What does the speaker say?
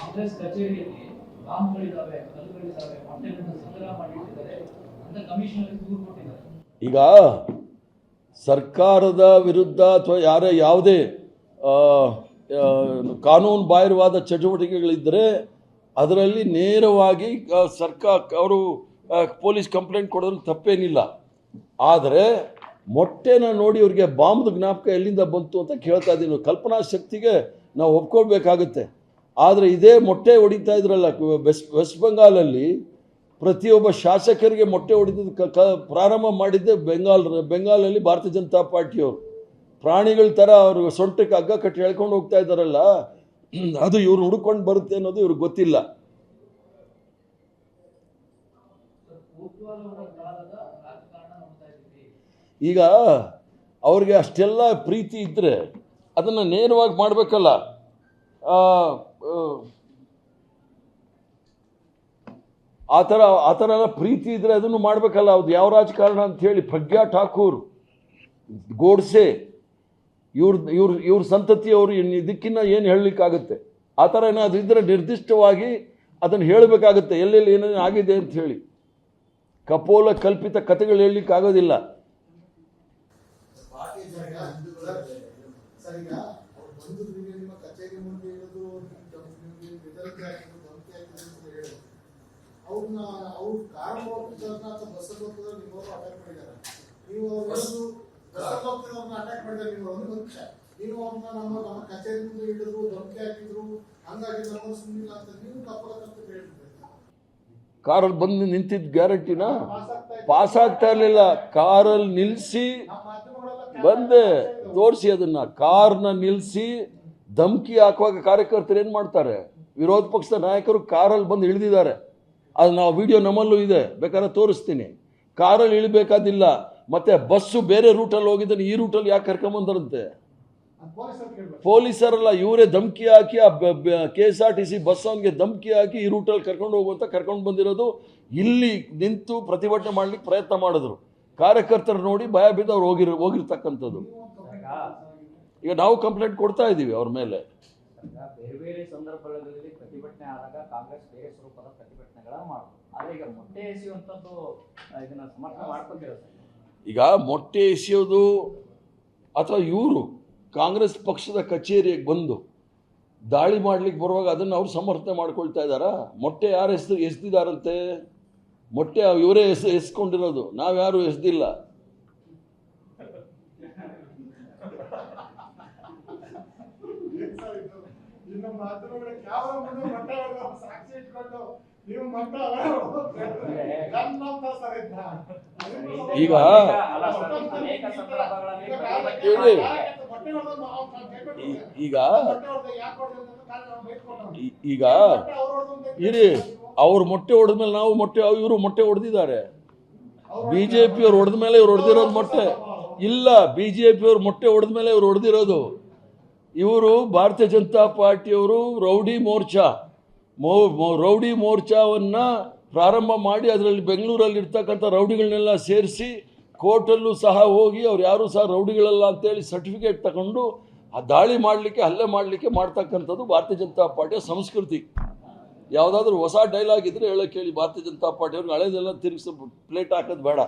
ಕಾಂಗ್ರೆಸ್ ಕಚೇರಿಯಲ್ಲಿ ಬಾಂಬ್ಗಳಿದ್ದಾವೆ, ಕಲ್ಲುಗಳಿದ್ದಾವೆ, ಮೊಟ್ಟೆಗಳನ್ನು ಸಂಗ್ರಹ ಮಾಡಿಟ್ಟಿದ್ದಾರೆ ಅಂತ ಕಮಿಷನರ್ ದೂರು ಕೊಟ್ಟಿದ್ದಾರೆ. ಈಗ ಸರ್ಕಾರದ ವಿರುದ್ಧ ಅಥವಾ ಯಾವುದೇ ಕಾನೂನು ಬಾಹಿರವಾದ ಚಟುವಟಿಕೆಗಳಿದ್ದರೆ ಅದರಲ್ಲಿ ನೇರವಾಗಿ ಅವರು ಪೊಲೀಸ್ ಕಂಪ್ಲೇಂಟ್ ಕೊಡೋದ್ರಲ್ಲಿ ತಪ್ಪೇನಿಲ್ಲ. ಆದರೆ ಮೊಟ್ಟೆನ ನೋಡಿ ಅವ್ರಿಗೆ ಬಾಂಬ್ದ ಜ್ಞಾಪಕ ಎಲ್ಲಿಂದ ಬಂತು ಅಂತ ಕೇಳ್ತಾ ಇದ್ದೀನಿ. ಕಲ್ಪನಾ ಶಕ್ತಿಗೆ ನಾವು ಒಪ್ಕೊಳ್ಬೇಕಾಗುತ್ತೆ. ಆದರೆ ಇದೇ ಮೊಟ್ಟೆ ಹೊಡಿತಾ ಇದ್ರಲ್ಲ ವೆಸ್ಟ್ ಬೆಂಗಾಲಲ್ಲಿ, ಪ್ರತಿಯೊಬ್ಬ ಶಾಸಕರಿಗೆ ಮೊಟ್ಟೆ ಹೊಡಿದ ಪ್ರಾರಂಭ ಮಾಡಿದ್ದೆ ಬೆಂಗಾಲಲ್ಲಿ ಭಾರತೀಯ ಜನತಾ ಪಾರ್ಟಿಯವರು. ಪ್ರಾಣಿಗಳ ಥರ ಅವರು ಸೊಂಟಕ್ಕೆ ಹಗ್ಗ ಕಟ್ಟಿ ಹೇಳ್ಕೊಂಡು ಹೋಗ್ತಾ ಇದ್ದಾರಲ್ಲ, ಅದು ಇವ್ರು ಹುಡ್ಕೊಂಡು ಬರುತ್ತೆ ಅನ್ನೋದು ಇವ್ರಿಗೆ ಗೊತ್ತಿಲ್ಲ. ಈಗ ಅವ್ರಿಗೆ ಅಷ್ಟೆಲ್ಲ ಪ್ರೀತಿ ಇದ್ದರೆ ಅದನ್ನು ನೇರವಾಗಿ ಮಾಡಬೇಕಲ್ಲ. ಆ ಥರ ಎಲ್ಲ ಪ್ರೀತಿ ಇದ್ದರೆ ಅದನ್ನು ಮಾಡಬೇಕಲ್ಲ. ಅದು ಯಾವ ರಾಜಕಾರಣ ಅಂಥೇಳಿ ಪ್ರಜ್ಞಾ ಠಾಕೂರ್, ಗೋಡ್ಸೆ ಇವ್ರ ಸಂತತಿಯವರು ಇದಕ್ಕಿನ್ನ ಏನು ಹೇಳಲಿಕ್ಕಾಗುತ್ತೆ? ಆ ಥರ ಏನಾದರೂ ಇದ್ದರೆ ನಿರ್ದಿಷ್ಟವಾಗಿ ಅದನ್ನು ಹೇಳಬೇಕಾಗುತ್ತೆ, ಎಲ್ಲೆಲ್ಲಿ ಏನೇನು ಆಗಿದೆ ಅಂತ ಹೇಳಿ. ಕಪೋಲ ಕಲ್ಪಿತ ಕಥೆಗಳು ಹೇಳಲಿಕ್ಕಾಗೋದಿಲ್ಲ. ಕಾರಲ್ಲಿ ಬಂದು ನಿಂತಿದ್ದ ಗ್ಯಾರಂಟಿನ ಪಾಸ್ ಆಗ್ತಾ ಇರಲಿಲ್ಲ. ಕಾರಲ್ಲಿ ನಿಲ್ಲಿಸಿ ಬಂದೆ ತೋರಿಸಿ, ಅದನ್ನ ಕಾರ್ನ ನಿಲ್ಲಿಸಿ ಧಮಕಿ ಹಾಕುವಾಗ ಕಾರ್ಯಕರ್ತರು ಏನು ಮಾಡ್ತಾರೆ? ವಿರೋಧ ಪಕ್ಷದ ನಾಯಕರು ಕಾರಲ್ಲಿ ಬಂದು ಇಳಿದಿದ್ದಾರೆ. ಅದು ನಾವು ವಿಡಿಯೋ ನಮ್ಮಲ್ಲೂ ಇದೆ, ಬೇಕಾದ್ರೆ ತೋರಿಸ್ತೀನಿ. ಕಾರಲ್ಲಿ ಇಳಿಬೇಕಾದಿಲ್ಲ. ಮತ್ತೆ ಬಸ್ಸು ಬೇರೆ ರೂಟಲ್ಲಿ ಹೋಗಿದ್ದಾನೆ, ಈ ರೂಟಲ್ಲಿ ಯಾಕೆ ಕರ್ಕೊಂಬಂದರಂತೆ? ಪೊಲೀಸರಲ್ಲ, ಇವರೇ ಧಮಕಿ ಹಾಕಿ KSRTC ಬಸ್ ಅವನಿಗೆ ಧಮಕಿ ಹಾಕಿ ಈ ರೂಟಲ್ಲಿ ಕರ್ಕೊಂಡು ಹೋಗುವಂತ ಕರ್ಕೊಂಡು ಬಂದಿರೋದು. ಇಲ್ಲಿ ನಿಂತು ಪ್ರತಿಭಟನೆ ಮಾಡ್ಲಿಕ್ಕೆ ಪ್ರಯತ್ನ ಮಾಡಿದ್ರು. ಕಾರ್ಯಕರ್ತರು ನೋಡಿ ಭಯ ಬಿದ್ದು ಅವ್ರು ಹೋಗಿರ್ತಕ್ಕಂಥದ್ದು. ಈಗ ನಾವು ಕಂಪ್ಲೇಂಟ್ ಕೊಡ್ತಾ ಇದ್ದೀವಿ ಅವ್ರ ಮೇಲೆ. ಬೇರೆ ಬೇರೆ ಸಂದರ್ಭಗಳಲ್ಲಿ ಪ್ರತಿಭಟನೆ ಆದಾಗ ಕಾಂಗ್ರೆಸ್ ಬೇರೆ ಸ್ವರೂಪದ ಪ್ರತಿಭಟನೆಗಳನ್ನ ಮಾಡೋದು. ಆದರೆ ಈಗ ಮೊಟ್ಟೆ ಎಸೆಯುವಂಥದ್ದು ಇದನ್ನ ಸಮರ್ಥನೆ ಮಾಡ್ಕೊತೀರ? ಈಗ ಮೊಟ್ಟೆ ಎಸೆಯೋದು ಅಥವಾ ಇವರು ಕಾಂಗ್ರೆಸ್ ಪಕ್ಷದ ಕಚೇರಿಗೆ ಬಂದು ದಾಳಿ ಮಾಡ್ಲಿಕ್ಕೆ ಬರುವಾಗ ಅದನ್ನು ಅವ್ರು ಸಮರ್ಥನೆ ಮಾಡ್ಕೊಳ್ತಾ ಇದ್ದಾರಾ? ಮೊಟ್ಟೆ ಯಾರು ಎಸ್ದಿದ್ದಾರಂತೆ? ಮೊಟ್ಟೆ ಇವರೇ ಎಸ್ಕೊಂಡಿರೋದು, ನಾವ್ಯಾರು ಎಸ್ದಿಲ್ಲ. ಈಗ ಈಗ ಇರಿ, ಅವ್ರು ಮೊಟ್ಟೆ ಹೊಡೆದ್ಮೇಲೆ ನಾವು ಇವರು ಮೊಟ್ಟೆ ಹೊಡೆದಿದ್ದಾರೆ. ಬಿಜೆಪಿಯವ್ರು ಹೊಡೆದ ಮೇಲೆ ಇವ್ರು ಹೊಡೆದಿರೋದು ಮೊಟ್ಟೆ ಇಲ್ಲ. ಬಿಜೆಪಿಯವ್ರು ಮೊಟ್ಟೆ ಹೊಡೆದ ಮೇಲೆ ಇವ್ರು ಹೊಡೆದಿರೋದು. ಇವರು ಭಾರತೀಯ ಜನತಾ ಪಾರ್ಟಿಯವರು ರೌಡಿ ಮೋರ್ಚಾವನ್ನ ಪ್ರಾರಂಭ ಮಾಡಿ ಅದರಲ್ಲಿ ಬೆಂಗಳೂರಲ್ಲಿ ಇರ್ತಕ್ಕಂಥ ರೌಡಿಗಳನ್ನೆಲ್ಲ ಸೇರಿಸಿ ಕೋರ್ಟಲ್ಲೂ ಸಹ ಹೋಗಿ ಅವ್ರು ಯಾರೂ ಸಹ ರೌಡಿಗಳಲ್ಲ ಅಂತೇಳಿ ಸರ್ಟಿಫಿಕೇಟ್ ತಗೊಂಡು ಆ ದಾಳಿ ಮಾಡಲಿಕ್ಕೆ, ಹಲ್ಲೆ ಮಾಡಲಿಕ್ಕೆ ಮಾಡ್ತಕ್ಕಂಥದ್ದು ಭಾರತೀಯ ಜನತಾ ಪಾರ್ಟಿಯ ಸಂಸ್ಕೃತಿ. ಯಾವುದಾದ್ರೂ ಹೊಸ ಡೈಲಾಗ್ ಇದ್ರೆ ಹೇಳಕ್ಕೆ ಹೇಳಿ ಭಾರತೀಯ ಜನತಾ ಪಾರ್ಟಿಯವ್ರಿಗೆ. ಹಳೇದೆಲ್ಲ ತಿರುಗಿಸಿ ಪ್ಲೇಟ್ ಹಾಕೋದು ಬೇಡ.